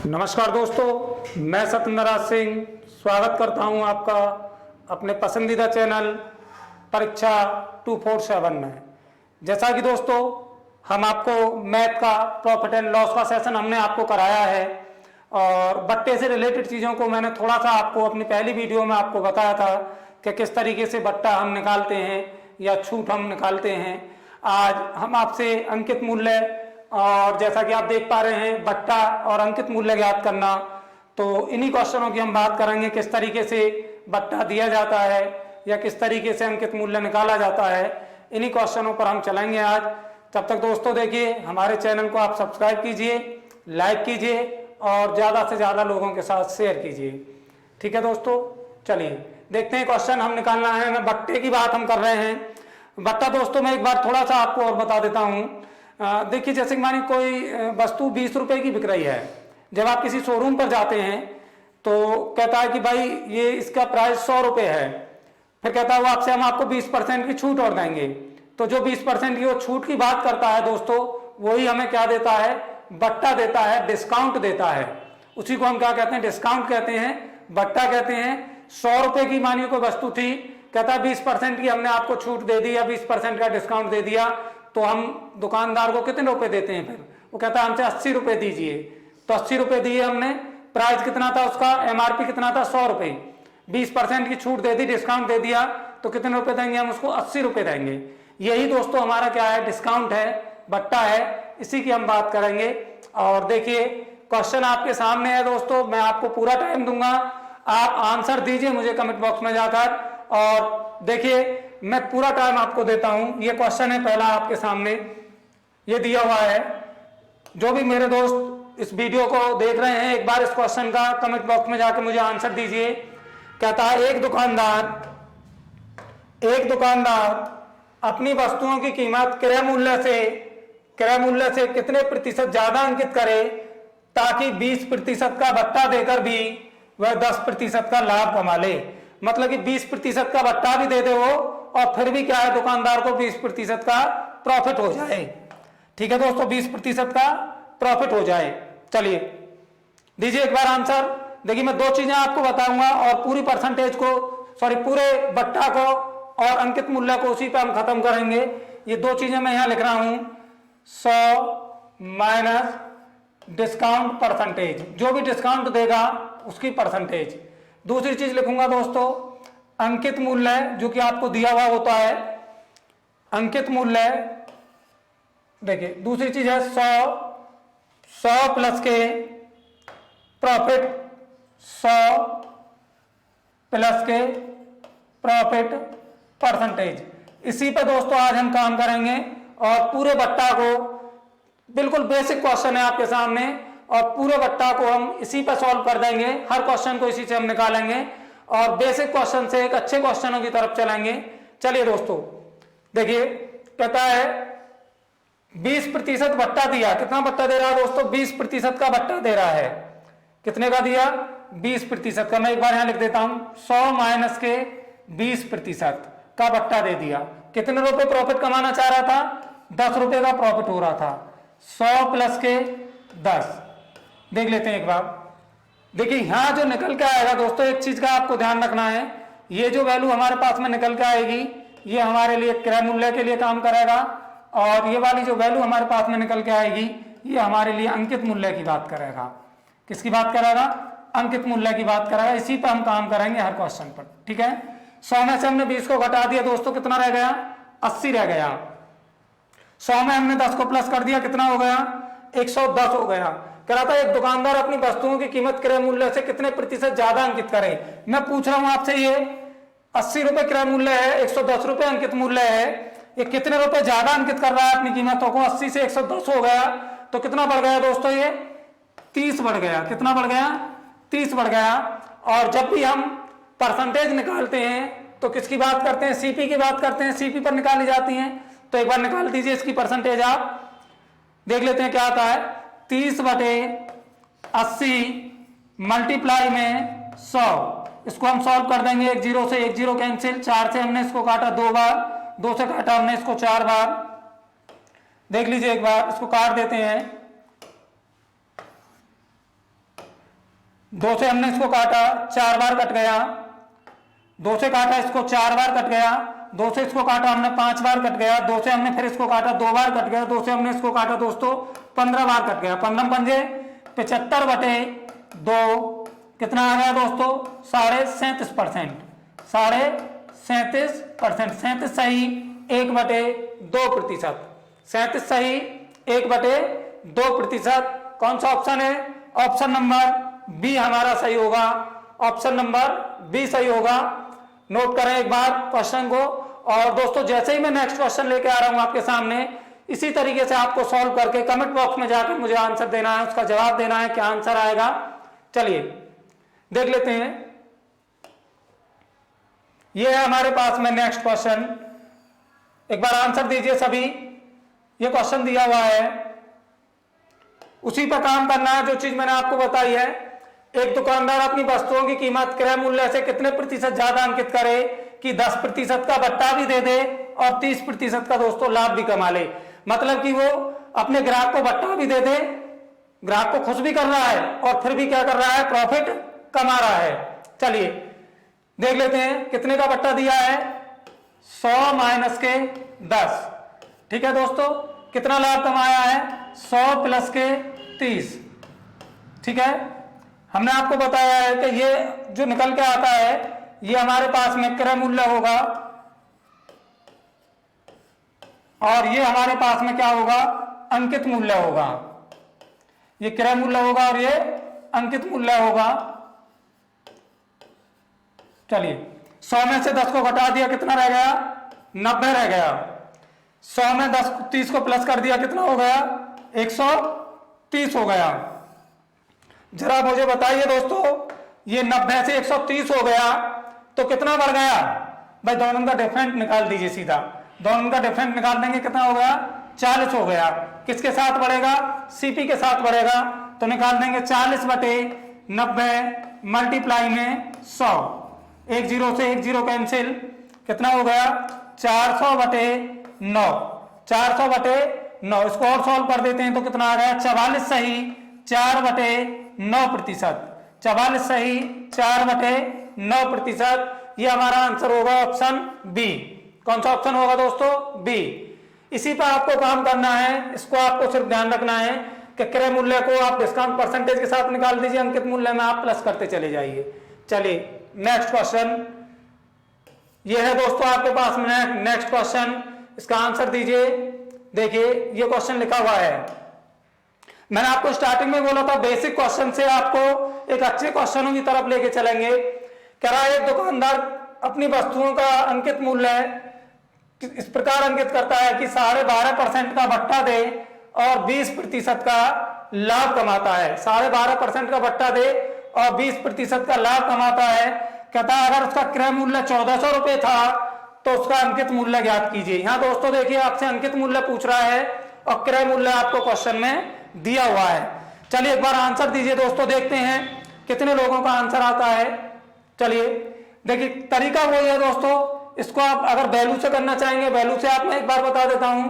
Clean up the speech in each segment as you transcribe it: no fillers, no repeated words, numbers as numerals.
नमस्कार दोस्तों, मैं सत्यनारायण सिंह स्वागत करता हूं आपका अपने पसंदीदा चैनल परीक्षा 247 में। जैसा कि दोस्तों हम आपको मैथ का प्रॉफिट एंड लॉस का सेशन हमने आपको कराया है और बट्टे से रिलेटेड चीज़ों को मैंने थोड़ा सा आपको अपनी पहली वीडियो में आपको बताया था कि किस तरीके से बट्टा हम निकालते हैं या छूट हम निकालते हैं। आज हम आपसे अंकित मूल्य और जैसा कि आप देख पा रहे हैं बट्टा और अंकित मूल्य ज्ञात करना, तो इन्हीं क्वेश्चनों की हम बात करेंगे। किस तरीके से बट्टा दिया जाता है या किस तरीके से अंकित मूल्य निकाला जाता है, इन्हीं क्वेश्चनों पर हम चलेंगे आज। तब तक दोस्तों देखिए, हमारे चैनल को आप सब्सक्राइब कीजिए, लाइक कीजिए और ज़्यादा से ज़्यादा लोगों के साथ शेयर कीजिए। ठीक है दोस्तों, चलिए देखते हैं क्वेश्चन हम निकालना है। बट्टे की बात हम कर रहे हैं। बट्टा दोस्तों मैं एक बार थोड़ा सा आपको और बता देता हूँ। देखिए, जैसे मानिए कोई वस्तु 20 रुपए की बिक रही है। जब आप किसी शोरूम पर जाते हैं तो कहता है कि भाई ये इसका प्राइस 100 रुपये है, फिर कहता है वो आपसे हम आपको 20% की छूट और देंगे। तो जो 20% की वो छूट की बात करता है दोस्तों, वही हमें क्या देता है, बट्टा देता है, डिस्काउंट देता है। उसी को हम क्या कहते हैं, डिस्काउंट कहते हैं, बट्टा कहते हैं। 100 रुपये की मानिए कोई वस्तु थी, कहता है 20% की हमने आपको छूट दे दी या 20% का डिस्काउंट दे दिया, तो हम दुकानदार को कितने रुपए देते हैं? फिर वो कहता है हमसे 80 रुपए दीजिए। तो 80 रुपए दिए हमने। प्राइस कितना था उसका, एमआरपी कितना था, 100 रुपए। 20% की छूट दे दी, डिस्काउंट दे दिया, तो कितने रुपए देंगे हम उसको, 80 रुपए देंगे। यही दोस्तों हमारा क्या है, डिस्काउंट है, बट्टा है। इसी की हम बात करेंगे। और देखिए क्वेश्चन आपके सामने है दोस्तों, मैं आपको पूरा टाइम दूंगा, आप आंसर दीजिए मुझे कमेंट बॉक्स में जाकर। और देखिए मैं पूरा टाइम आपको देता हूं। ये क्वेश्चन है पहला आपके सामने, ये दिया हुआ है। जो भी मेरे दोस्त इस वीडियो को देख रहे हैं, एक बार इस क्वेश्चन का कमेंट बॉक्स में जाकर मुझे आंसर दीजिए। कहता है एक दुकानदार अपनी वस्तुओं की कीमत क्रय मूल्य से कितने प्रतिशत ज्यादा अंकित करे ताकि 20% का बट्टा देकर भी वह 10% का लाभ कमा ले। मतलब कि 20% का बट्टा भी दे दे वो, और फिर भी क्या है, दुकानदार को 20% का प्रॉफिट हो जाए। ठीक है दोस्तों, 20% का प्रॉफिट हो जाए। चलिए दीजिए एक बार आंसर। देखिए मैं दो चीजें आपको बताऊंगा और पूरी परसेंटेज को, पूरे बट्टा को और अंकित मूल्य को उसी पे हम खत्म करेंगे। ये दो चीजें मैं यहां लिख रहा हूं, 100 माइनस डिस्काउंट परसेंटेज, जो भी डिस्काउंट देगा उसकी परसेंटेज। दूसरी चीज लिखूंगा दोस्तों अंकित मूल्य, जो कि आपको दिया हुआ होता है अंकित मूल्य। देखिए दूसरी चीज है 100 प्लस के प्रॉफिट, 100 प्लस के प्रॉफिट परसेंटेज। इसी पे दोस्तों आज हम काम करेंगे और पूरे बट्टा को, बिल्कुल बेसिक क्वेश्चन है आपके सामने, और पूरे बट्टा को हम इसी पर सॉल्व कर देंगे। हर क्वेश्चन को इसी से हम निकालेंगे और बेसिक क्वेश्चन से एक अच्छे क्वेश्चनों की तरफ चलेंगे। चलिए दोस्तों देखिए, कहता है 20% बट्टा दिया। कितना बट्टा दे रहा है दोस्तों, 20% का बट्टा दे रहा है। कितने का दिया, 20% का। मैं एक बार यहां लिख देता हूं, 100 माइनस के 20% का बट्टा दे दिया। कितने रुपए प्रॉफिट कमाना चाह रहा था, 10 रुपए का प्रॉफिट हो रहा था। 100 प्लस के 10, देख लेते हैं एक बार। देखिए यहां जो निकल के आएगा दोस्तों, एक चीज का आपको ध्यान रखना है, ये जो वैल्यू हमारे पास में निकल के आएगी ये हमारे लिए क्रय मूल्य के लिए काम करेगा, और ये वाली जो वैल्यू हमारे पास में निकल के आएगी ये हमारे लिए अंकित मूल्य की बात करेगा। किसकी बात करेगा, अंकित मूल्य की बात करेगा। इसी पर हम काम करेंगे हर क्वेश्चन पर। ठीक है, 100 में से हमने 20 को घटा दिया दोस्तों, कितना रह गया, 80 रह गया। 100 में हमने 10 को प्लस कर दिया, कितना हो गया, 110 हो गया। कह रहा था एक दुकानदार अपनी वस्तुओं की कीमत क्रय मूल्य से कितने प्रतिशत ज्यादा अंकित करे। मैं पूछ रहा हूं आपसे, ये 80 रुपए क्रय मूल्य है, 110 रुपए अंकित मूल्य है, ये कितने रुपए ज्यादा अंकित कर रहा है अपनी कीमतों को। 80 से 110 हो गया तो कितना बढ़ गया दोस्तों, ये 30 बढ़ गया। कितना बढ़ गया, 30 बढ़ गया। और जब भी हम परसेंटेज निकालते हैं तो किसकी बात करते हैं, सीपी की बात करते हैं, सीपी पर निकाली जाती है। तो एक बार निकाल दीजिए इसकी परसेंटेज, आप देख लेते हैं क्या आता है। 30/80 मल्टीप्लाई में 100, इसको हम सॉल्व कर देंगे। एक जीरो से एक जीरो कैंसिल, 4 से हमने इसको काटा 2 बार, 2 से काटा हमने इसको 4 बार। देख लीजिए एक बार, इसको काट देते हैं। 2 से हमने इसको काटा 4 बार कट गया, 2 से काटा इसको 4 बार कट गया, 2 से इसको काटा हमने 5 बार कट गया, 2 से हमने फिर इसको काटा 2 बार कट गया, 2 से हमने इसको काटा दोस्तों 15 बार कट गया। 15 पंजे 75/2 कितना आ गया दोस्तों 37.5%, 37%। 37 सही 1/2%, 37 सही 1/2%। कौन सा ऑप्शन है? ऑप्शन नंबर बी हमारा सही होगा, ऑप्शन नंबर बी सही होगा। नोट करें एक बार क्वेश्चन को। और दोस्तों जैसे ही मैं नेक्स्ट क्वेश्चन लेके आ रहा हूं आपके सामने, इसी तरीके से आपको सॉल्व करके कमेंट बॉक्स में जाकर मुझे आंसर देना है, उसका जवाब देना है, क्या आंसर आएगा। चलिए देख लेते हैं। ये है हमारे पास में नेक्स्ट क्वेश्चन, एक बार आंसर दीजिए सभी। ये क्वेश्चन दिया हुआ है, उसी पर काम करना है जो चीज मैंने आपको बताई है। एक दुकानदार अपनी वस्तुओं की कीमत क्रय मूल्य से कितने प्रतिशत ज्यादा अंकित करे कि 10% का बट्टा भी दे दे और 30% का दोस्तों लाभ भी कमा ले। मतलब कि वो अपने ग्राहक को बट्टा भी दे दे, ग्राहक को खुश भी कर रहा है और फिर भी क्या कर रहा है, प्रॉफिट कमा रहा है। चलिए देख लेते हैं कितने का बट्टा दिया है, 100 माइनस के 10। ठीक है दोस्तों, कितना लाभ कमाया है, 100 प्लस के 30। ठीक है, हमने आपको बताया है कि ये जो निकल के आता है ये हमारे पास में क्रय मूल्य होगा और ये हमारे पास में क्या होगा, अंकित मूल्य होगा। ये क्रय मूल्य होगा और ये अंकित मूल्य होगा। चलिए 100 में से 10 को घटा दिया, कितना रह गया, 90 रह गया। 100 में 30 को प्लस कर दिया, कितना हो गया, 130 हो गया। जरा मुझे बताइए दोस्तों, ये 90 से 130 हो गया तो कितना बढ़ गया भाई, दोनों का डिफरेंट निकाल दीजिए सीधा। दोनों का डिफरेंट निकाल देंगे, कितना हो गया, 40 हो गया। किसके साथ बढ़ेगा, सीपी के साथ बढ़ेगा। तो निकाल देंगे 40/90 मल्टीप्लाई में 100, 1 0 से 1 0 कैंसिल, कितना हो गया, 400/9, 400/9। इसको और सॉल्व कर देते हैं तो कितना आ गया, 44 सही 4/9%, 44 सही 4/9%। ये हमारा आंसर होगा ऑप्शन बी। कौन सा ऑप्शन होगा दोस्तों, बी। इसी पर आपको काम करना है, इसको आपको सिर्फ ध्यान रखना है कि क्रय मूल्य को आप डिस्काउंट परसेंटेज के साथ निकाल दीजिए, अंकित मूल्य में आप प्लस करते चले जाइए। चलिए नेक्स्ट क्वेश्चन ये है दोस्तों आपके पास में नेक्स्ट क्वेश्चन, इसका आंसर दीजिए। देखिए ये क्वेश्चन लिखा हुआ है, मैंने आपको स्टार्टिंग में बोला था बेसिक क्वेश्चन से आपको एक अच्छे क्वेश्चनों की तरफ लेके चलेंगे। कह रहा है एक दुकानदार अपनी वस्तुओं का अंकित मूल्य इस प्रकार अंकित करता है कि 12.5% का भट्टा दे और 20% का लाभ कमाता है। 12.5% का भट्टा दे और 20% का लाभ कमाता है। कहता है अगर उसका क्रय मूल्य 1400 रुपए था तो उसका अंकित मूल्य ज्ञात कीजिए। यहाँ दोस्तों देखिए आपसे अंकित मूल्य पूछ रहा है और क्रय मूल्य आपको क्वेश्चन में दिया हुआ है। चलिए एक बार आंसर दीजिए दोस्तों, देखते हैं कितने लोगों का आंसर आता है। चलिए देखिए तरीका वही है दोस्तों, इसको आप अगर वैल्यू से करना चाहेंगे, वैल्यू से आप मैं एक बार बता देता हूं,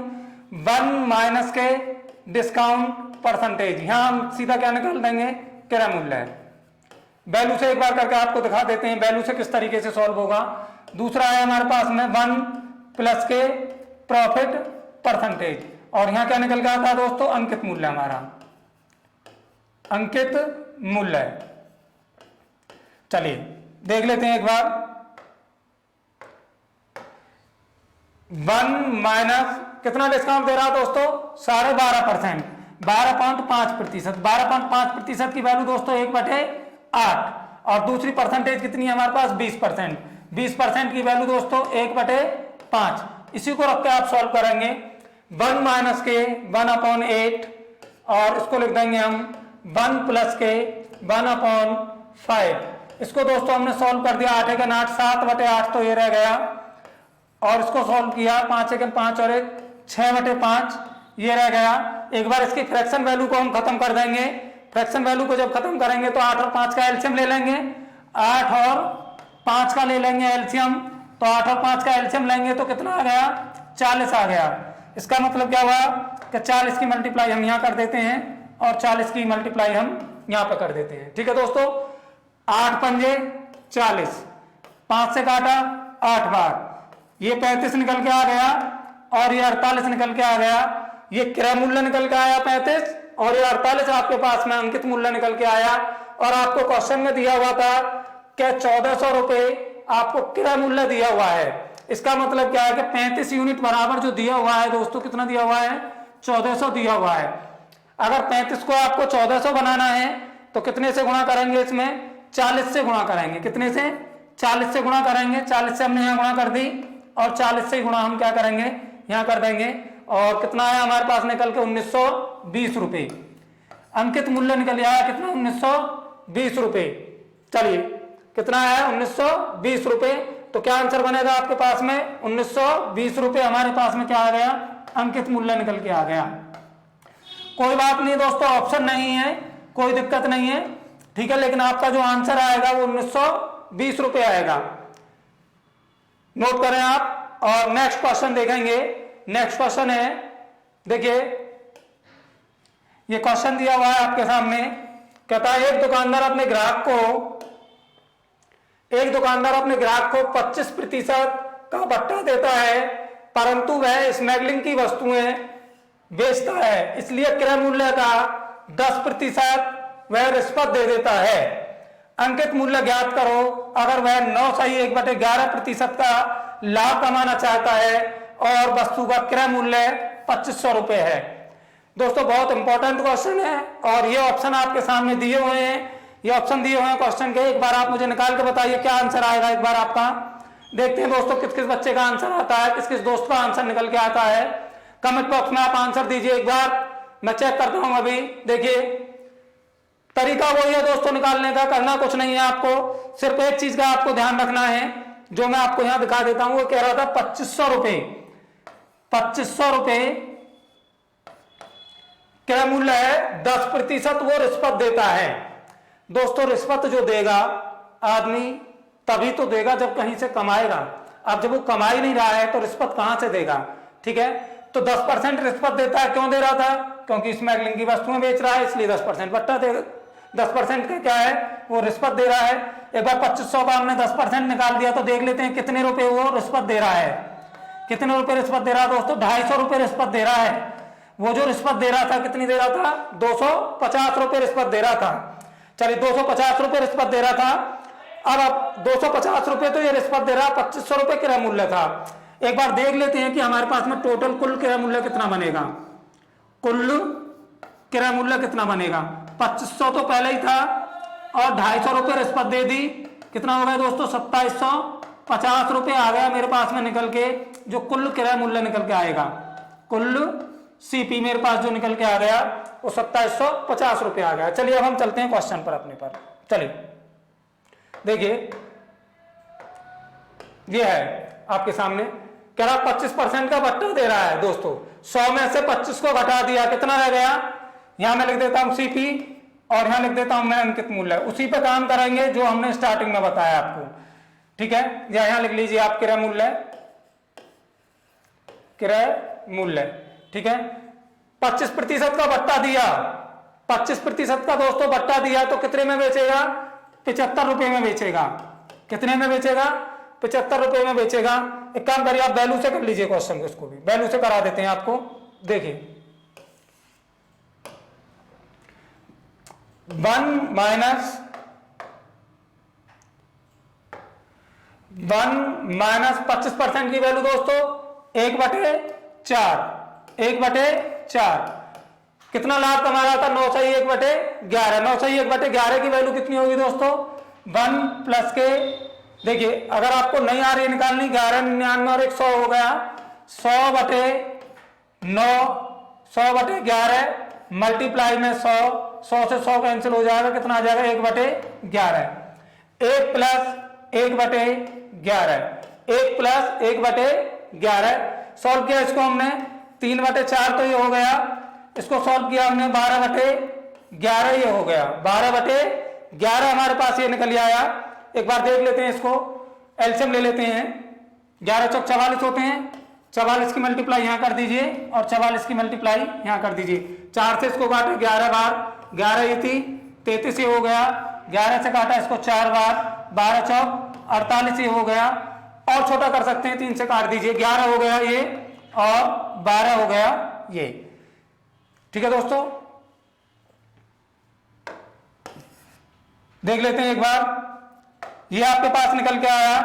1 माइनस के डिस्काउंट परसेंटेज, यहां हम सीधा क्या निकाल देंगे, क्रय मूल्य है। वैल्यू से एक बार करके आपको दिखा देते हैं वैल्यू से किस तरीके से सॉल्व होगा। दूसरा है हमारे पास में 1 प्लस के प्रॉफिट परसेंटेज और यहां क्या निकल गया था दोस्तों, अंकित मूल्य, हमारा अंकित मूल्य। चलिए देख लेते हैं एक बार, 1 माइनस कितना डिस्काउंट दे रहा है दोस्तों, 12.5%, 12.5%, 12.5% की वैल्यू दोस्तों 1/8 और दूसरी परसेंटेज कितनी है हमारे पास 20%, 20% की वैल्यू दोस्तों 1/5। इसी को रख के आप सॉल्व करेंगे। 1 माइनस के 1/8 और इसको लिख देंगे हम 1 प्लस के 1/5। इसको दोस्तों हमने सॉल्व कर दिया, 8 1 8, 7/8 तो ये रह गया और इसको सॉल्व किया 5 1 5 और 1 6/5 ये रह गया। एक बार इसकी फ्रैक्शन वैल्यू को हम खत्म कर देंगे। फ्रैक्शन वैल्यू को जब खत्म करेंगे तो 8 और 5 का एलसीएम ले लेंगे, 8 और 5 का ले लेंगे एलसीएम, तो 8 और 5 का एलसीएम लेंगे तो कितना आ गया, 40 आ गया। इसका मतलब क्या हुआ कि 40 की मल्टीप्लाई हम यहाँ कर देते हैं और 40 की मल्टीप्लाई हम यहाँ पे कर देते हैं। ठीक है दोस्तों, 8 पंजे 40, 5 से काटा 8 बार, ये 35 निकल के आ गया और ये 48 निकल के आ गया। ये क्रय मूल्य निकल के आया 35 और ये 48 आपके पास में अंकित मूल्य निकल के आया। और आपको क्वेश्चन में दिया हुआ था कि 1400 रुपए आपको क्रय मूल्य दिया हुआ है। इसका मतलब क्या है कि 35 यूनिट बराबर जो दिया हुआ है दोस्तों, कितना दिया हुआ है? 1400 दिया हुआ है। अगर 35 को आपको 1400 बनाना है तो कितने से गुणा करेंगे? इसमें 40 से गुणा करेंगे। कितने से? 40 से गुणा करेंगे। 40 से हमने यहाँ गुणा कर दी और 40 से गुणा हम क्या करेंगे? यहाँ कर देंगे। और कितना आया हमारे पास निकल के? 1920 रुपए अंकित मूल्य निकल आया। कितना? 1920 रुपए। चलिए कितना आया? 1920 रुपए। तो क्या आंसर बनेगा आपके पास में? 1920 रुपए हमारे पास में क्या आ गया? अंकित मूल्य निकल के आ गया। कोई बात नहीं दोस्तों, ऑप्शन नहीं है, कोई दिक्कत नहीं है, ठीक है। लेकिन आपका जो आंसर आएगा वो 1920 रुपए आएगा। नोट करें आप। और नेक्स्ट क्वेश्चन देखेंगे। नेक्स्ट क्वेश्चन है, देखिए ये क्वेश्चन दिया हुआ है आपके सामने। कहता है एक दुकानदार अपने ग्राहक को 25% का भत्ता देता है, परंतु वह स्मगलिंग की वस्तुएं बेचता है, इसलिए क्रय मूल्य का 10% वह रिश्वत दे देता है। अंकित मूल्य ज्ञात करो अगर वह 9.1/11% का लाभ कमाना चाहता है और वस्तु का क्रय मूल्य 2500 रुपए है। दोस्तों बहुत इंपॉर्टेंट क्वेश्चन है और ये ऑप्शन आपके सामने दिए हुए हैं। ये ऑप्शन दिए हुए हैं क्वेश्चन के। एक बार आप मुझे निकाल के बताइए क्या आंसर आएगा। एक बार आपका देखते हैं दोस्तों किस किस बच्चे का आंसर आता है, किस किस दोस्त का आंसर निकल के आता है। कमेंट बॉक्स में आप आंसर दीजिए। एक बार मैं चेक करता हूं। अभी देखिए तरीका वही है दोस्तों निकालने का, करना कुछ नहीं है आपको। सिर्फ एक चीज का आपको ध्यान रखना है जो मैं आपको यहां दिखा देता हूं। वो कह रहा था 2500 रुपए, 2500 रुपए क्रय मूल्य है, 10% वो रिश्वत देता है। दोस्तों रिश्वत जो देगा आदमी तभी तो देगा जब कहीं से कमाएगा। अब जब वो कमा ही नहीं रहा है तो रिश्वत कहां से देगा? ठीक है, तो 10% रिश्वत देता है। क्यों दे रहा था? क्योंकि स्मगलिंग की वस्तुएं बेच रहा है, इसलिए 10% भत्ता देगा। 10% का क्या है? वो रिश्वत दे रहा है। एक बार 2500 का हमने 10% निकाल दिया तो देख लेते हैं कितने रुपए वो रिश्वत दे रहा है। कितने रुपए रिश्वत दे रहा है दोस्तों? 250 रुपए रिश्वत दे रहा है। वो जो रिश्वत दे रहा था कितनी दे रहा था? 250 रुपए रिश्वत दे रहा था। चलिए 250 रुपए रिश्वत दे रहा था। अब 250 रुपए तो ये रिश्वत दे रहा, 2500 रुपए क्रय मूल्य था। एक बार देख लेते हैं कि हमारे पास में टोटल कुल क्रय मूल्य कितना बनेगा। कुल क्रय मूल्य कितना बनेगा? 2500 तो पहले ही था और 250 रुपए रिश्वत दे दी। कितना हो गया दोस्तों? 2750 रुपए आ गया मेरे पास में निकल के, जो कुल क्रय मूल्य निकल के आएगा। कुल सीपी मेरे पास जो निकल के आ गया वो 2750 रुपए आ गया। चलिए अब हम चलते हैं क्वेश्चन पर अपने पर। चलिए देखिए ये है आपके सामने, कह रहा 25% का भत्ता दे रहा है दोस्तों। 100 में से 25 को घटा दिया, कितना रह गया? यहां मैं लिख देता हूं सीपी और यहां लिख देता हूं मैं अंकित मूल्य। उसी पे काम करेंगे जो हमने स्टार्टिंग में बताया आपको, ठीक है। या यहां लिख लीजिए आप क्रय मूल्य, क्रय मूल्य, ठीक है। 25% का भत्ता दिया, 25% का दोस्तों भत्ता दिया तो कितने में बेचेगा? 75 रुपए में बेचेगा। कितने में बेचेगा? 75 रुपए में बेचेगा। एक काम करिए आप वैल्यू से कर लीजिए क्वेश्चन को, इसको भी वैल्यू से करा देते हैं आपको। देखिए 1 माइनस 25% की वैल्यू दोस्तों 1/4, 1/4। कितना लाभ कमा रहा था? 9/1/11। 9/1/11 की वैल्यू कितनी होगी दोस्तों? 1 प्लस के, देखिए अगर आपको नहीं आ रही है निकालनी, 1199 और 100 हो गया 100/9, 100/11 मल्टीप्लाई में 100, 100 से 100 कैंसिल हो जाएगा। कितना आ जाएगा? 1/11। 1 प्लस 1/11, 1 प्लस 1/11। सॉल्व किया इसको हमने, 3/4 तो ये हो गया। इसको सॉल्व किया हमने 12/11, ये हो गया 12/11 हमारे पास ये निकल आया। एक बार देख लेते हैं इसको, एलसीएम ले लेते हैं। 11 चौक 44 होते हैं, 44 की मल्टीप्लाई यहां कर दीजिए और 44 की मल्टीप्लाई यहां कर दीजिए। 4 से इसको काटे 11 बार, 11 ये थी 33 ये हो गया 11 से काटा इसको 4 बार, 12 चौक 48 ये हो गया। और छोटा कर सकते हैं, 3 से काट दीजिए, 11 हो गया ये और 12 हो गया ये। ठीक है दोस्तों, देख लेते हैं एक बार। ये आपके पास निकल के आया,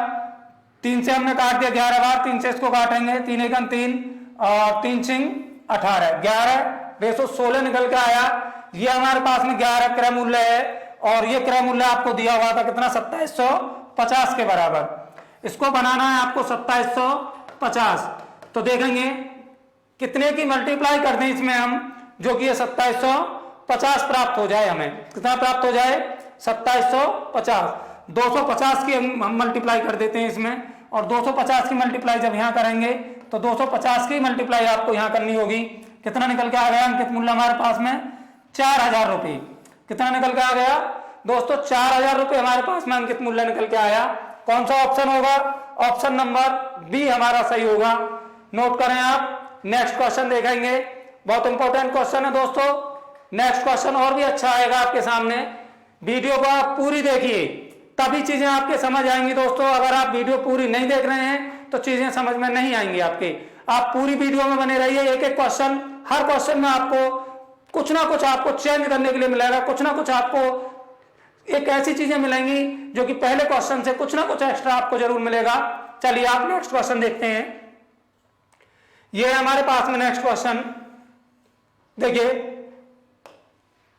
3 से हमने काट दिया 11 बार, 3 से इसको काटेंगे, 3 एकम 3 और 3 छिंग 18, 11 216 निकल के आया। ये हमारे पास में 11 क्रय मूल्य है और ये क्रय मूल्य आपको दिया हुआ था कितना, 2750 के बराबर। इसको बनाना है आपको 2750, तो देखेंगे कितने की मल्टीप्लाई कर दें इसमें हम, जो कि ये 2750 प्राप्त हो जाए। हमें कितना प्राप्त हो जाए, 2750। 250 की हम मल्टीप्लाई कर देते हैं इसमें, और 250 की मल्टीप्लाई जब यहाँ करेंगे तो 250 की मल्टीप्लाई आपको यहाँ करनी होगी। कितना निकल के आ गया अंकित मूल्य हमारे पास में, 4000 रुपये। कितना निकल के आ गया दोस्तों, 4000 रुपये हमारे पास में अंकित मूल्य निकल के आया। कौन सा ऑप्शन होगा, ऑप्शन नंबर बी हमारा सही होगा। नोट करें आप। नेक्स्ट क्वेश्चन देखेंगे, बहुत इंपॉर्टेंट क्वेश्चन है दोस्तों। नेक्स्ट क्वेश्चन और भी अच्छा आएगा आपके सामने। वीडियो को आप पूरी देखिए, तभी चीजें आपके समझ आएंगी दोस्तों। अगर आप वीडियो पूरी नहीं देख रहे हैं तो चीजें समझ में नहीं आएंगी आपके। आप पूरी वीडियो में बने रहिए, एक एक क्वेश्चन, हर क्वेश्चन में आपको कुछ ना कुछ आपको चेंज करने के लिए मिलेगा, कुछ ना कुछ आपको एक ऐसी चीजें मिलेंगी जो कि पहले क्वेश्चन से कुछ ना कुछ एक्स्ट्रा आपको जरूर मिलेगा। चलिए आप नेक्स्ट क्वेश्चन देखते हैं। ये हमारे पास में नेक्स्ट क्वेश्चन देखिए,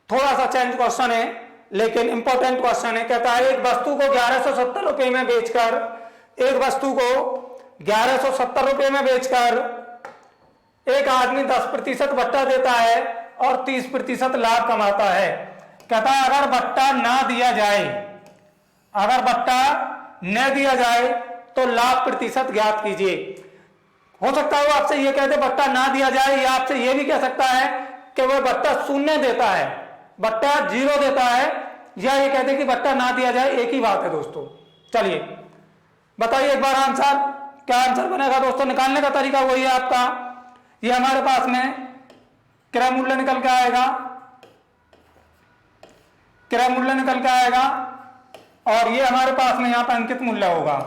थोड़ा सा चेंज क्वेश्चन है लेकिन इंपॉर्टेंट क्वेश्चन है। कहता है एक वस्तु को 1170 रुपए में बेचकर, एक वस्तु को 1170 रुपए में बेचकर एक आदमी 10% बट्टा देता है और 30% लाभ कमाता है। कहता है अगर बट्टा ना दिया जाए, अगर बट्टा न दिया जाए तो लाभ प्रतिशत ज्ञात कीजिए। हो सकता है वो आपसे ये कहते बट्टा ना दिया जाए, या आपसे ये भी कह सकता है कि वो बट्टा शून्य देता है, बट्टा 0 देता है, या ये कहते कि बट्टा ना दिया जाए। एक ही बात है दोस्तों। चलिए बताइए एक बार आंसर, क्या आंसर बनेगा दोस्तों। निकालने का तरीका वही है आपका। ये हमारे पास में क्रय मूल्य निकल के आएगा, क्रय मूल्य निकल के आएगा, और ये हमारे पास में यहाँ पर अंकित मूल्य होगा।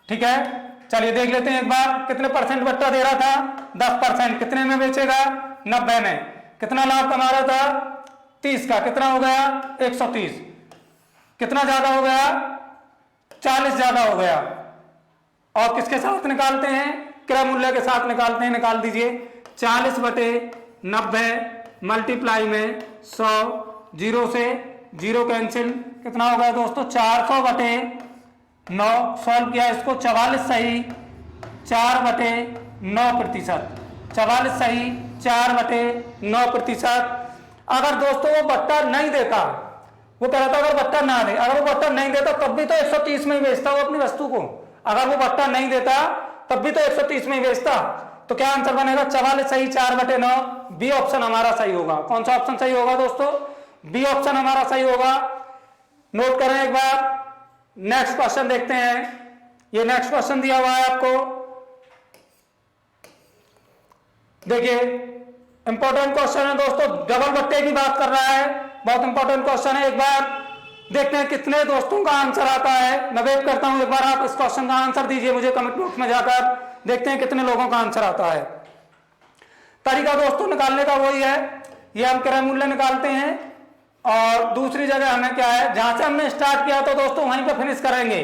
ठीक है, चलिए देख लेते हैं एक बार। कितने परसेंट बट्टा दे रहा था, 10%। कितने में बेचेगा, 90 में। कितना लाभ कमा रहा था, 30 का। कितना हो गया, 130। कितना ज्यादा हो गया, 40 ज्यादा हो गया। और किसके साथ निकालते हैं, क्रय मूल्य के साथ निकालते हैं। निकाल दीजिए, 40/90 मल्टीप्लाई में 100, 0 से 0 कैंसिल। कितना हो गया दोस्तों, 400/9। सॉल्व किया इसको, 44 सही 4/9%। 44 सही 4/9%। अगर दोस्तों वो बट्टा नहीं देता, वो कह रहा था अगर बट्टा ना दे, अगर वो बट्टा नहीं देता तब भी तो 130 में ही बेचता वो अपनी वस्तु को। अगर वो बट्टा नहीं देता तब भी तो 130 में ही बेचता। तो क्या आंसर बनेगा, 44 सही 4/9। बी ऑप्शन हमारा सही होगा। कौन सा ऑप्शन सही होगा दोस्तों, बी ऑप्शन हमारा सही होगा। नोट करें एक बार। नेक्स्ट क्वेश्चन देखते हैं। ये नेक्स्ट क्वेश्चन दिया हुआ है आपको, देखिए इंपॉर्टेंट क्वेश्चन है दोस्तों। डबल बट्टे की बात कर रहा है, बहुत इंपॉर्टेंट क्वेश्चन है। एक बार देखते हैं कितने दोस्तों का आंसर आता है। मैं वेट करता हूं, एक बार आप इस क्वेश्चन का आंसर दीजिए मुझे कमेंट बॉक्स में जाकर। देखते हैं कितने लोगों का आंसर आता है। तरीका दोस्तों निकालने का वही है, ये हम क्रय मूल्य निकालते हैं और दूसरी जगह हमें क्या है, जहां से हमने स्टार्ट किया तो दोस्तों वहीं पे फिनिश करेंगे।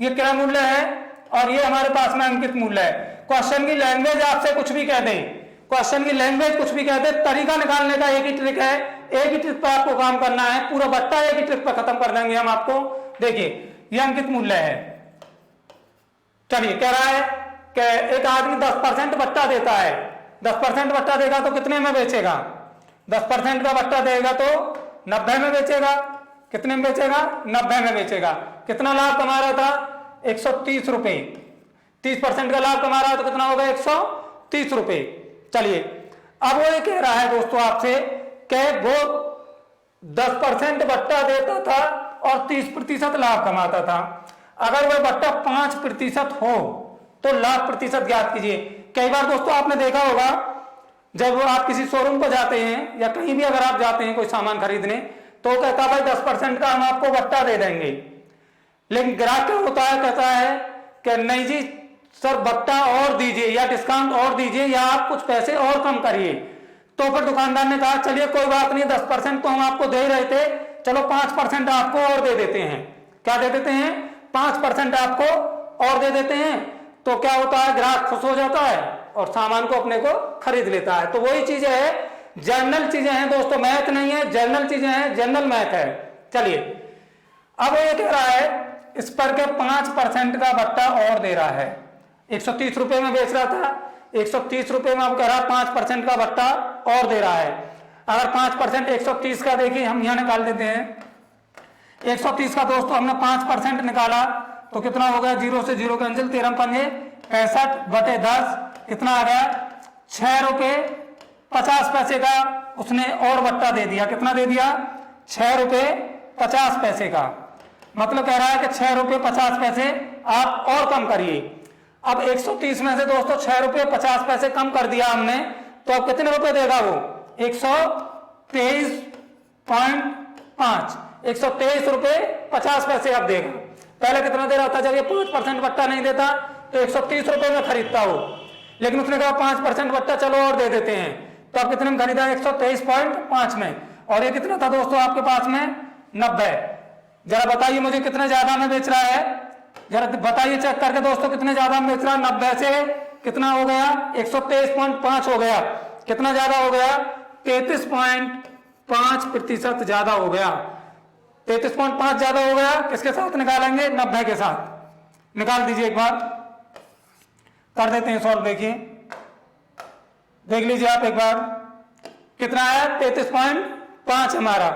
ये क्रय मूल्य है और ये हमारे पास में अंकित मूल्य है। क्वेश्चन की लैंग्वेज आपसे कुछ भी कह दें, क्वेश्चन की लैंग्वेज कुछ भी कह दे, तरीका निकालने का एक ही ट्रिक है। एक ही ट्रिक पर आपको काम करना है, पूरा बट्टा एक ही ट्रिक पर खत्म कर देंगे हम आपको। देखिए ये अंकित मूल्य है। चलिए कह रहा है कि एक आदमी 10% बट्टा देता है, 10% बट्टा देगा तो कितने में बेचेगा, 10% का बट्टा देगा तो 90 में बेचेगा। कितने में बेचेगा, 90 में बेचेगा। कितना लाभ कमा रहा था, 130 रुपए। 30% का लाभ कमा रहा है तो कितना होगा, 130 रुपए। चलिए अब वो ये कह रहा है दोस्तों आपसे कि वो 10% बट्टा देता था और 30% लाभ कमाता था। अगर वह बट्टा 5% हो तो लाभ प्रतिशत ज्ञात कीजिए। कई बार दोस्तों आपने देखा होगा, जब आप किसी शोरूम पर जाते हैं या कहीं भी अगर आप जाते हैं कोई सामान खरीदने, तो कहता भाई 10% का हम आपको भट्टा दे देंगे। लेकिन ग्राहक क्या होता है, कहता है कि नहीं जी सर भट्टा और दीजिए या डिस्काउंट और दीजिए या आप कुछ पैसे और कम करिए। तो फिर दुकानदार ने कहा चलिए कोई बात नहीं, 10% तो हम आपको दे ही रहे थे, चलो 5% आपको और दे देते हैं। क्या दे देते हैं? 5% आपको और दे देते हैं। तो क्या होता है, ग्राहक खुश हो जाता है और सामान को अपने को खरीद लेता है। तो वही चीजें है, जनरल चीजें हैं दोस्तों, मैथ नहीं है, जनरल चीजें हैं, जनरल मैथ है। चलिए अब ये कह रहा है इस पर के 5% का भट्टा और दे रहा है। 130 रुपए में बेच रहा था, 130 रुपए में अब कह रहा 5% का भट्टा और दे रहा है। अगर 5% 130 का देखिए हम यहां निकाल देते हैं, 130 का दोस्तों हमने 5% निकाला तो कितना हो गया, 0 से 0 कैंसिल, 13 पंजे 65/10 कितना आ गया, 6 रुपए 50 पैसे का उसने और भट्टा दे दिया। कितना दे दिया? 6 रुपए 50 पैसे का। मतलब कह रहा है कि 6 रुपए 50 पैसे आप और कम करिए। अब 130 में से दोस्तों 6 रुपए 50 पैसे कम कर दिया हमने, तो अब कितने रुपए देगा वो? 123.5 123 रुपए 50 पैसे अब देगा। पहले कितना दे रहा था? जब ये 5% भट्टा नहीं देता तो 130 रुपए में खरीदता हो, लेकिन उसने कहा 5% भट्टा चलो और दे देते हैं, तो अब कितने में खरीदा? 123.5 में। और ये कितना था दोस्तों आपके पास में? 90। जरा बताइए मुझे कितने ज्यादा में बेच रहा है, जरा बताइए चेक करके दोस्तों कितने ज्यादा में बेच रहा है। 90 से कितना हो गया? 123.5 हो गया। कितना ज्यादा हो गया? 33.5% ज्यादा हो गया। 33.5 ज्यादा हो गया। किसके साथ निकालेंगे? 90 के साथ। निकाल दीजिए, एक बार कर देते हैं सॉल्व। देखिए देख लीजिए आप एक बार, कितना है? 33.5 हमारा।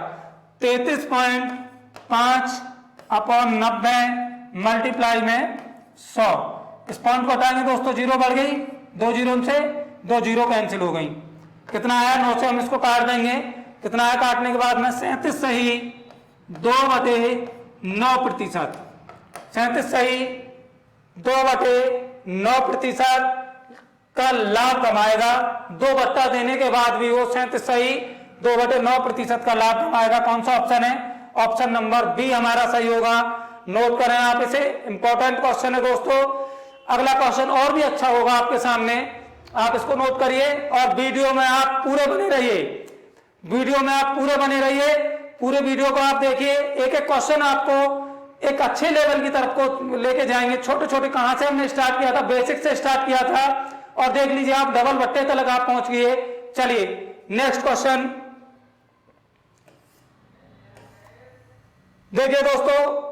33.5 अपॉन 90 मल्टीप्लाई में 100। इस पॉइंट को हटाएंगे दोस्तों, 0 बढ़ गई, 2 जीरो से 2 जीरो कैंसिल हो गई। कितना आया? 9 से हम इसको काट देंगे। कितना आया काटने के बाद में? 37 सही 2/9%। 37 सही 2/9% का लाभ कमाएगा। 2 भट्टा देने के बाद भी वो 37 सही 2/9% का लाभ कमाएगा। कौन सा ऑप्शन है? ऑप्शन नंबर बी हमारा सही होगा। नोट करें आप इसे, इंपॉर्टेंट क्वेश्चन है दोस्तों। अगला क्वेश्चन और भी अच्छा होगा आपके सामने, आप इसको नोट करिए और वीडियो में आप पूरे बने रहिए। वीडियो में आप पूरे बने रहिए, पूरे वीडियो को आप देखिए। एक एक क्वेश्चन आपको एक अच्छे लेवल की तरफ को लेके जाएंगे। छोटे छोटे कहां से हमने स्टार्ट किया था, बेसिक से स्टार्ट किया था, और देख लीजिए आप डबल भट्टे तक आप पहुंच गए। चलिए नेक्स्ट क्वेश्चन देखिए दोस्तों।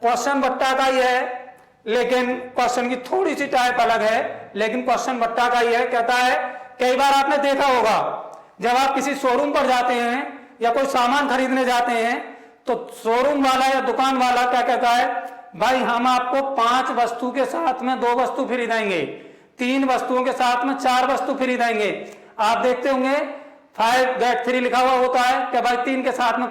क्वेश्चन भट्टा का ही है, लेकिन क्वेश्चन की थोड़ी सी टाइप अलग है, लेकिन क्वेश्चन भट्टा का ही है। कहता है कई बार आपने देखा होगा जब आप किसी शोरूम पर जाते हैं या कोई सामान खरीदने जाते हैं तो शोरूम वाला या दुकान वाला क्या कहता है, भाई हम आपको 5 वस्तु के साथ में 2 वस्तु फ्री देंगे, 3 वस्तुओं के साथ में 4 वस्तु फ्री देंगे। आप देखते होंगे 5 गेट 3 लिखा हुआ होता है कि भाई 3 के साथ में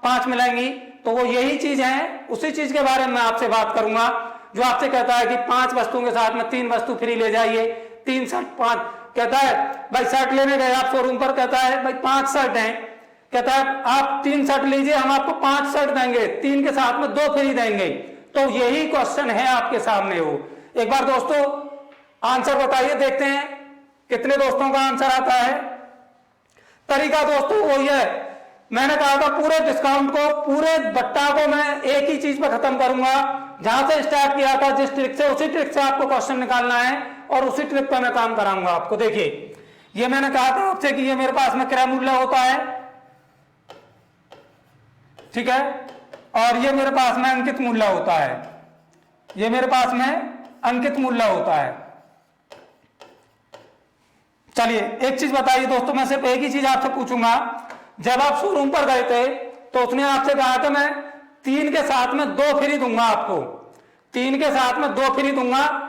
5 मिलेंगी। तो वो यही चीज है, उसी चीज के बारे में मैं आपसे बात करूंगा जो आपसे कहता है कि 5 वस्तुओं के साथ में 3 वस्तु फ्री ले जाइए। 3 शर्ट 5 कहता है, भाई शर्ट लेने गए आप शोरूम पर, कहता है भाई 5 शर्ट हैं, कहता है आप 3 शर्ट लीजिए, हम आपको 5 शर्ट देंगे, 3 के साथ में 2 फ्री देंगे। तो यही क्वेश्चन है आपके सामने। वो एक बार दोस्तों आंसर बताइए, देखते हैं कितने दोस्तों का आंसर आता है। तरीका दोस्तों वही है, मैंने कहा था पूरे डिस्काउंट को, पूरे भट्टा को मैं एक ही चीज पे खत्म करूंगा। जहां से स्टार्ट किया था जिस ट्रिक से, उसी ट्रिक से आपको क्वेश्चन निकालना है और उसी ट्रिक पे मैं काम कराऊंगा आपको। देखिए ये मैंने कहा था आपसे कि ये मेरे पास में क्रय मूल्य होता है, ठीक है, और ये मेरे पास में अंकित मूल्य होता है। ये मेरे पास में अंकित मूल्य होता है। चलिए एक चीज बताइए दोस्तों, मैं सिर्फ एक ही चीज आपसे पूछूंगा। जब आप शोरूम पर गए थे तो उसने आपसे कहा था मैं 3 के साथ में 2 फ्री दूंगा आपको, 3 के साथ में 2 फ्री दूंगा।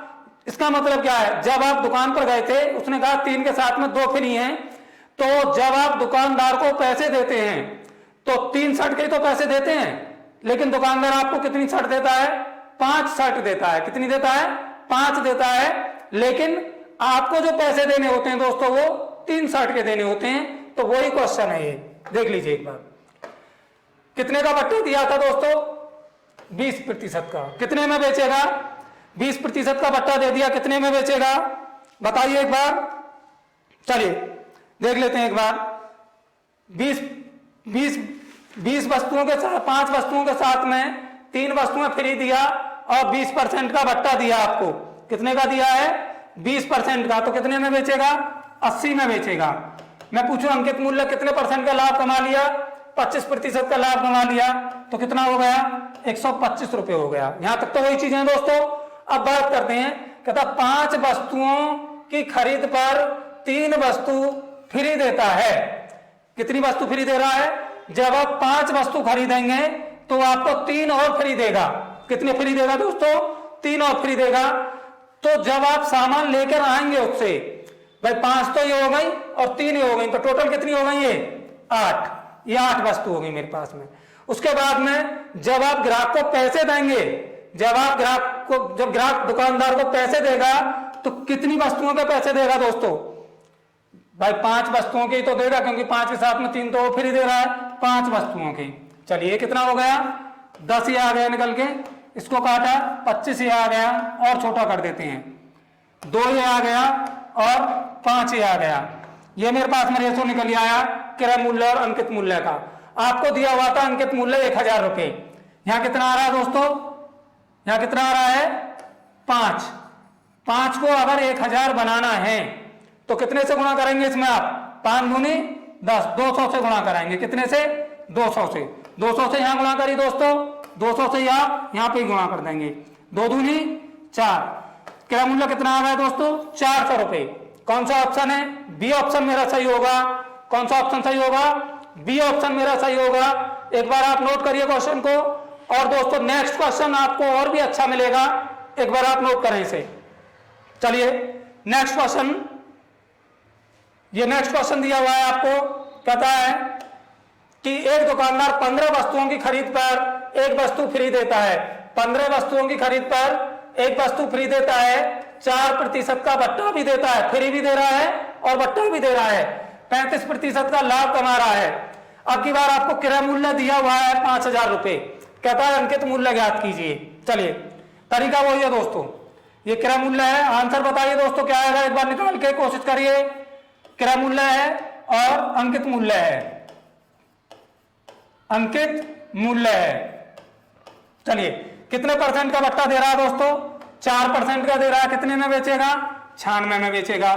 इसका मतलब क्या है, जब आप दुकान पर गए थे उसने कहा 3 के साथ में 2 फ्री हैं, तो जब आप दुकानदार को पैसे देते हैं तो 3 शर्ट के तो पैसे देते हैं, लेकिन दुकानदार आपको कितनी शर्ट देता है? 5 शर्ट देता है। कितनी देता है? 5 देता है। लेकिन आपको जो पैसे देने होते हैं दोस्तों वो 3 शर्ट के देने होते हैं। तो वही क्वेश्चन है ये, देख लीजिए एक बार। कितने का बट्टा दिया था दोस्तों? 20% का। कितने में बेचेगा? 20% का बट्टा दे दिया, कितने में बेचेगा बताइए एक बार। चलिए देख लेते हैं एक बार। 20 वस्तुओं के साथ, 5 वस्तुओं के साथ में 3 वस्तुएं फ्री दिया और 20% का बट्टा दिया आपको। कितने का दिया है? 20% का। तो कितने में बेचेगा? 80 में बेचेगा। मैं पूछूं अंकित मूल्य कितने परसेंट का लाभ कमा लिया? 25% का लाभ कमा लिया। तो कितना हो गया? 125 रुपए हो गया। यहां तक तो वही चीजें हैं दोस्तों। अब बात करते हैं, कहता 5 वस्तुओं की खरीद पर 3 वस्तु फ्री देता है। कितनी वस्तु फ्री दे रहा है? जब आप 5 वस्तु खरीदेंगे तो आपको 3 और फ्री देगा। कितने फ्री देगा दोस्तों? 3 और फ्री देगा। तो जब आप सामान लेकर आएंगे उससे, भाई 5 तो ये हो गई और 3 ये हो गई, तो टोटल कितनी हो गई? ये 8। ये 8 वस्तु हो गई मेरे पास में। उसके बाद में जब आप ग्राहक को पैसे देंगे, जब ग्राहक दुकानदार को पैसे देगा तो कितनी वस्तुओं के पैसे देगा दोस्तों? भाई 5 वस्तुओं के ही तो देगा, क्योंकि 5 के साथ में 3 तो वो फ्री दे रहा है। 5 वस्तुओं की। चलिए कितना हो गया? 10 ये आ गया निकल के, इसको काटा, 25 ये आ गया और छोटा कर देते हैं, 2 ये आ गया और 5 ये आ गया। ये मेरे पास में रेशो निकल आया क्रय मूल्य और अंकित मूल्य का। आपको दिया हुआ था अंकित मूल्य 1000 रुपए। यहां कितना आ रहा है दोस्तों? यहां कितना आ रहा है? 5। 5 को अगर 1000 बनाना है तो कितने से गुणा करेंगे इसमें आप? 5 दूनी 10, 200 से गुणा कराएंगे। कितने से? 200 से। 200 से यहां गुणा करिए दोस्तों, 200 से आप यहां पे गुणा कर देंगे। 2 दूनी 4। क्रय मूल्य कितना आ रहा है दोस्तों? 400 रुपए। कौन सा ऑप्शन है? बी ऑप्शन मेरा सही होगा। कौन सा ऑप्शन सही होगा? बी ऑप्शन मेरा सही होगा। एक बार आप नोट करिए क्वेश्चन को। और दोस्तों नेक्स्ट क्वेश्चन आपको और भी अच्छा मिलेगा, एक बार आप नोट करें इसे। चलिए नेक्स्ट क्वेश्चन, ये नेक्स्ट क्वेश्चन दिया हुआ है आपको। कहता है कि एक दुकानदार 15 वस्तुओं की खरीद पर 1 वस्तु फ्री देता है। 15 वस्तुओं की खरीद पर 1 वस्तु फ्री देता है, 4% का बट्टा भी देता है, फ्री भी दे रहा है और बट्टा भी दे रहा है, 35% का लाभ कमा रहा है। अब की बार आपको क्रय मूल्य दिया हुआ है 5000 रुपए। कहता है अंकित मूल्य ज्ञात कीजिए। चलिए तरीका वही है दोस्तों, ये क्रय मूल्य है। आंसर बताइए दोस्तों क्या आएगा, एक बार निकाल के कोशिश करिए। क्रय मूल्य है और अंकित मूल्य है, अंकित मूल्य है। चलिए कितने परसेंट का बट्टा दे रहा है दोस्तों? 4% का दे रहा है। कितने में बेचेगा? 96 में बेचेगा।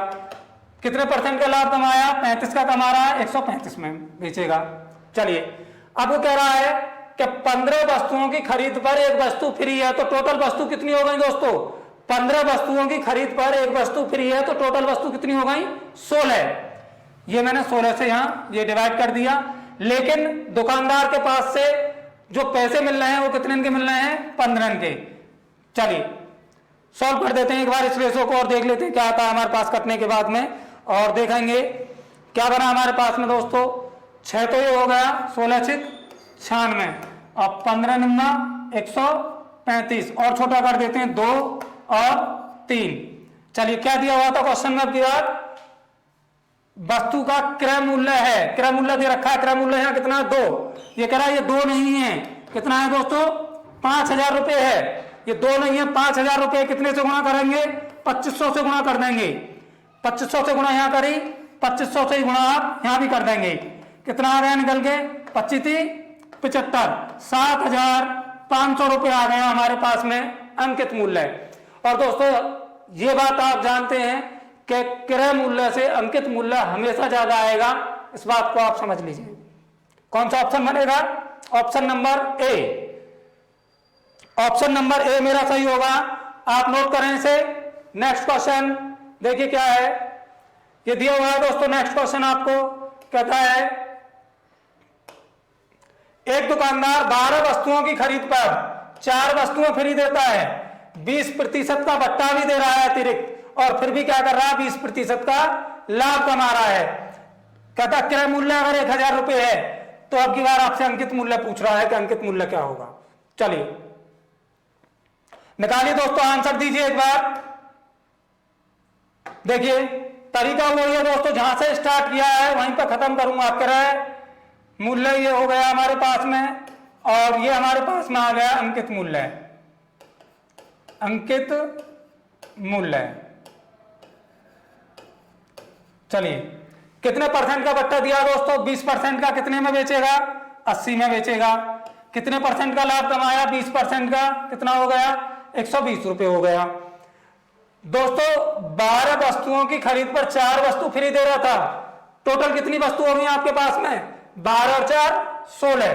कितने परसेंट का लाभ कमाया? 35 का कमा रहा है, 135 में बेचेगा। चलिए अब वो कह रहा है कि 15 वस्तुओं की खरीद पर 1 वस्तु फ्री है, तो टोटल वस्तु कितनी हो गई दोस्तों? 15 वस्तुओं की खरीद पर 1 वस्तु फ्री है, तो टोटल वस्तु कितनी हो गई? 16। ये मैंने 16 से यहां ये डिवाइड कर दिया। लेकिन दुकानदार के पास से जो पैसे मिल रहे हैं वो कितने के मिल रहे हैं? 15 के। चलिए सॉल्व कर देते हैं एक बार इस रेशो को और देख लेते हैं क्या आता है हमारे पास कटने के बाद में, और देखेंगे क्या बना हमारे पास में दोस्तों। 6 तो ये हो गया, 16 6 96 और 15 निम्ना 135 और छोटा कर देते हैं 2 और 3। चलिए क्या दिया हुआ था क्वेश्चन में? आपकी बात वस्तु का क्रय मूल्य है, क्रय मूल्य दे रखा है। क्रय मूल्य यहाँ कितना? 2। ये कह रहा है ये 2 नहीं है, कितना है दोस्तों? 5000 रुपए है। ये 2 नहीं है, 5000 रुपए। कितने से गुणा करेंगे? 2500 से गुणा कर देंगे। 2500 से गुणा यहाँ करी, 2500 से ही गुणा आप यहाँ भी कर देंगे। कितना आ गया निकल के? 25 75, 7500 रुपए आ गया हमारे पास में अंकित मूल्य। और दोस्तों ये बात आप जानते हैं कि क्रय मूल्य से अंकित मूल्य हमेशा ज्यादा आएगा, इस बात को आप समझ लीजिए। कौन सा ऑप्शन बनेगा? Option number A. Option number A मेरा सही होगा। आप नोट करें इसे। नेक्स्ट क्वेश्चन देखिए क्या है, ये दिया हुआ है दोस्तों। नेक्स्ट क्वेश्चन आपको कहता है एक दुकानदार 12 वस्तुओं की खरीद पर 4 वस्तुएं फ्री देता है, 20% का बट्टा भी दे रहा है अतिरिक्त, और फिर भी क्या कर रहा है? 20% का लाभ कमा रहा है। कहता क्रय मूल्य अगर 1000 रुपए है तो अब की बार आपसे अंकित मूल्य पूछ रहा है कि अंकित मूल्य क्या होगा। चलिए निकालिए दोस्तों, आंसर दीजिए एक बार। देखिए तरीका वही है दोस्तों, जहां से स्टार्ट किया है वहीं पर खत्म करूंगा। आप कह रहे हैं मूल्य ये हो गया हमारे पास में, और ये हमारे पास में आ गया अंकित मूल्य, अंकित मूल्य। चलिए कितने परसेंट का बट्टा दिया दोस्तों? 20% का कितने में बेचेगा? 80 में बेचेगा। कितने परसेंट का लाभ कमाया? 20% का कितना हो गया? 120 रुपए हो गया। दोस्तों 12 वस्तुओं की खरीद पर 4 वस्तु फ्री दे रहा था। टोटल कितनी वस्तु हो गई आपके पास में? 12 और 4 16।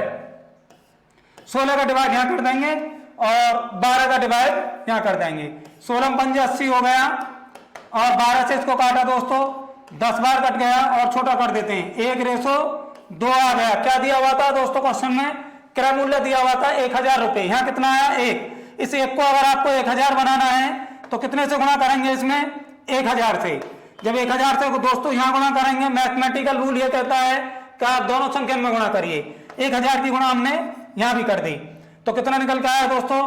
16 का डिवाइड यहां कर देंगे और 12 का डिवाइड यहां कर देंगे। 16 पंजे 80 हो गया, और 12 से इसको काटा दोस्तों, 10 बार कट गया और छोटा कर देते हैं, 1:2 आ गया। क्या दिया हुआ था दोस्तों क्वेश्चन में? क्रय मूल्य दिया हुआ था 1000 रुपए। यहाँ कितना आया? 1। इस 1 को अगर आपको 1000 बनाना है तो कितने से गुणा करेंगे? इसमें 1000 से। जब 1000 से दोस्तों यहाँ गुणा करेंगे, मैथमेटिकल रूल ये कहता है कि आप दोनों संख्या में गुणा करिए। 1000 की गुणा हमने यहाँ भी कर दी, तो कितना निकल के आया दोस्तों?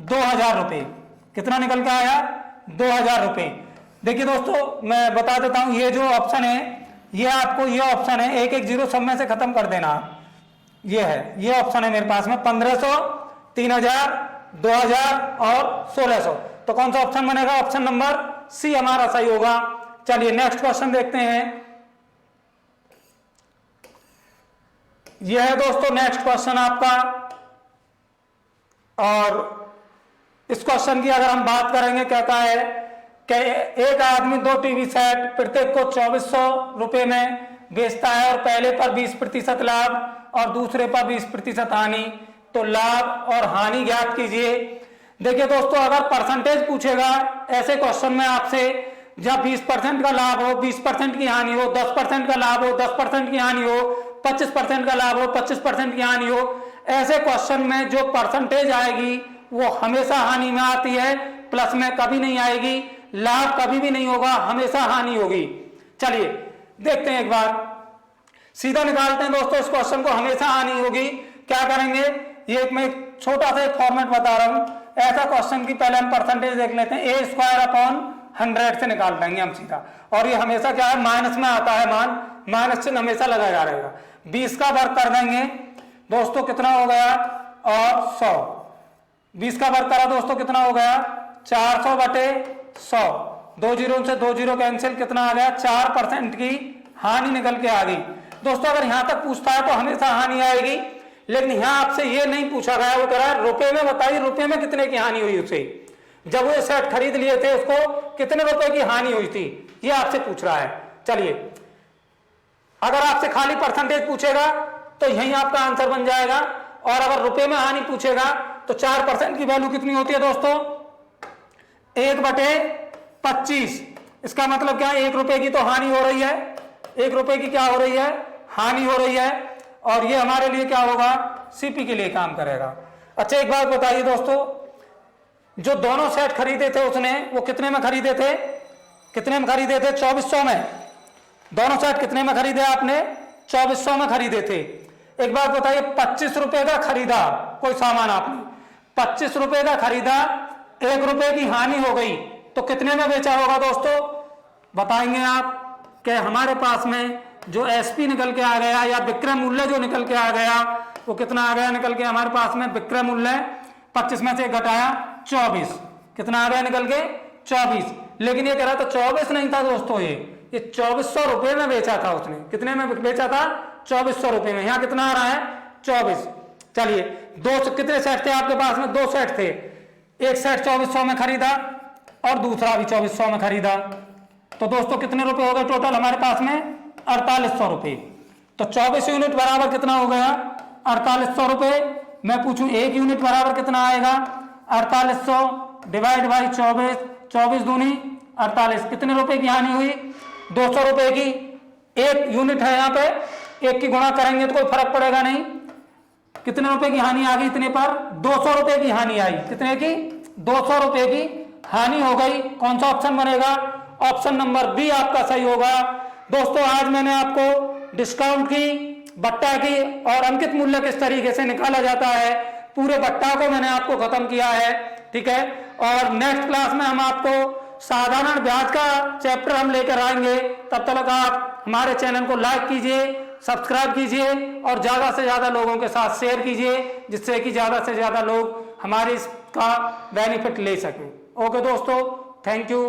2000 रुपए। कितना निकल के आया? 2000 रुपए। देखिए दोस्तों मैं बता देता हूं, ये जो ऑप्शन है, ये आपको ये ऑप्शन है 1 1 0 सब में से खत्म कर देना। ये है, ये ऑप्शन है मेरे पास में 1500, 3000, 2000 और 1600। तो कौन सा ऑप्शन बनेगा? ऑप्शन नंबर सी हमारा सही होगा। चलिए नेक्स्ट क्वेश्चन देखते हैं। यह है दोस्तों नेक्स्ट क्वेश्चन आपका, और इस क्वेश्चन की अगर हम बात करेंगे, कहता है कि एक आदमी 2 टीवी सेट प्रत्येक को 2400 रुपए में बेचता है, और पहले पर 20% लाभ और दूसरे पर 20% हानि, तो लाभ और हानि ज्ञात कीजिए। देखिए दोस्तों अगर परसेंटेज पूछेगा ऐसे क्वेश्चन में आपसे, जब 20% का लाभ हो, 20% की हानि हो, 10% का लाभ हो, 10% की हानि हो, 25% का लाभ हो, 25% की हानि हो, ऐसे क्वेश्चन में जो परसेंटेज आएगी वो हमेशा हानि में आती है, प्लस में कभी नहीं आएगी। लाभ कभी भी नहीं होगा, हमेशा हानि होगी। चलिए देखते हैं एक बार, सीधा निकालते हैं दोस्तों इस क्वेश्चन को। हमेशा हानि होगी, क्या करेंगे? ये मैं छोटा सा एक फॉर्मेट बता रहा हूं। ऐसा क्वेश्चन की पहले हम परसेंटेज देख लेते हैं, a² / 100 से निकाल देंगे हम सीधा, और ये हमेशा क्या है? माइनस में आता है मान, माइनस चिन्ह हमेशा लगाया रहेगा। 20 का वर्ग कर देंगे दोस्तों, कितना हो गया? और 100। 20 का वर्ग करा दोस्तों, कितना हो गया? 400/100। 2 जीरो से 2 जीरो कैंसिल, कितना आ गया? 4% की हानि निकल के आ गई। दोस्तों अगर यहां तक पूछता है तो हमेशा हानि आएगी, लेकिन यहां आपसे ये नहीं पूछा गया। वो कह रहा है रुपए में बताइए, रुपए में कितने की हानि हुई उसे, जब वो सेट खरीद लिए थे उसको कितने रुपए की हानि हुई थी, ये आपसे पूछ रहा है। चलिए अगर आपसे खाली परसेंटेज पूछेगा तो यही आपका आंसर बन जाएगा, और अगर रुपए में हानि पूछेगा तो 4% की वैल्यू कितनी होती है दोस्तों? 1/25। इसका मतलब क्या है? 1 रुपए की तो हानि हो रही है, 1 रुपए की क्या हो रही है? हानि हो रही है, और ये हमारे लिए क्या होगा? सीपी के लिए काम करेगा। अच्छा एक बात बताइए दोस्तों, जो दोनों सेट खरीदे थे उसने, वो कितने में खरीदे थे? कितने में खरीदे थे? 2400 में। दोनों सेट कितने में खरीदे आपने? 2400 में खरीदे थे। एक बात बताइए, 25 रुपए का खरीदा कोई सामान आपने, 25 रुपए का खरीदा, 1 रुपए की हानि हो गई, तो कितने में बेचा होगा दोस्तों? बताएंगे आप कि हमारे पास में जो एसपी निकल के आ गया, या विक्रय मूल्य जो निकल के आ गया, वो कितना आ गया निकल के हमारे पास में? विक्रय मूल्य 25 में से घटाया 24, कितना आ गया निकल के? 24। लेकिन ये कह रहा था 24 नहीं था दोस्तों, ये 2400 रुपए में बेचा था उसने। कितने में बेचा था? 2400 रुपए में। यहाँ कितना आ रहा है? 24। चलिए कितने सेट थे आपके पास में? 2 सेट थे। एक सेट 2400 में खरीदा और दूसरा भी 2400 में खरीदा, तो दोस्तों कितने रुपए हो गए टोटल हमारे पास में? 4800 रुपए। तो 24 यूनिट बराबर कितना हो गया? 4800 रुपए। मैं पूछूं 1 यूनिट बराबर कितना आएगा? 4800 डिवाइड बाई 24, 24 दूनी 48। कितने रुपए की हानि हुई? 200 रुपए की। 1 यूनिट है यहाँ पे, 1 की गुणा करेंगे तो कोई फर्क पड़ेगा नहीं। कितने रुपए की हानि आ गई? इतने पर 200 रुपए की हानि आई। कितने की? 200 रुपए की हानि हो गई। कौन सा ऑप्शन बनेगा? ऑप्शन नंबर बी आपका सही होगा। दोस्तों आज मैंने आपको डिस्काउंट की, बट्टा की और अंकित मूल्य किस तरीके से निकाला जाता है, पूरे बट्टा को मैंने आपको खत्म किया है, ठीक है। और नेक्स्ट क्लास में हम आपको साधारण ब्याज का चैप्टर हम लेकर आएंगे। तब तक आप हमारे चैनल को लाइक कीजिए, सब्सक्राइब कीजिए और ज़्यादा से ज़्यादा लोगों के साथ शेयर कीजिए, जिससे कि ज़्यादा से ज़्यादा लोग हमारे इसका बेनिफिट ले सकें। ओके दोस्तों, थैंक यू।